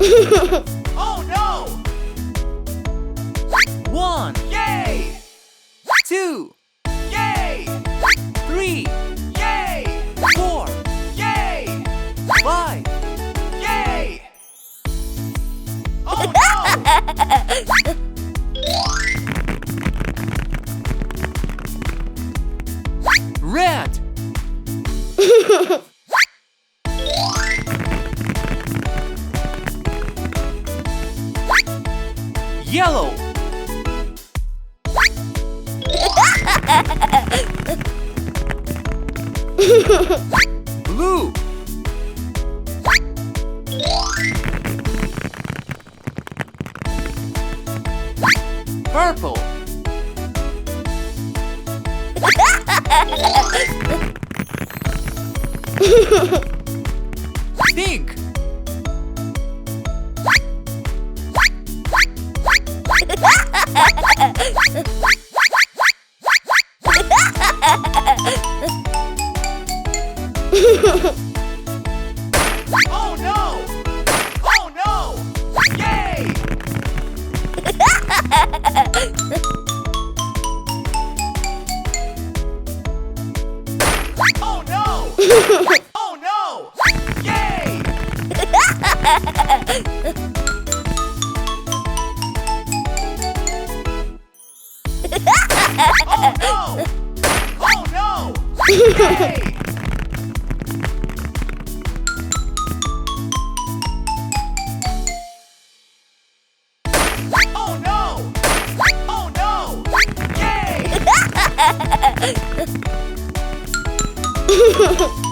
Oh no! 1. Yay! 2. Yay! 3. Yay! 4. Yay! 5. Yay! Oh no! Red. Yellow. Blue. Purple. Pink. Oh no! Oh no! Yay! Oh no! Oh no! Yay! Oh no! Oh no! Yay! Oh no! Oh no! Yay!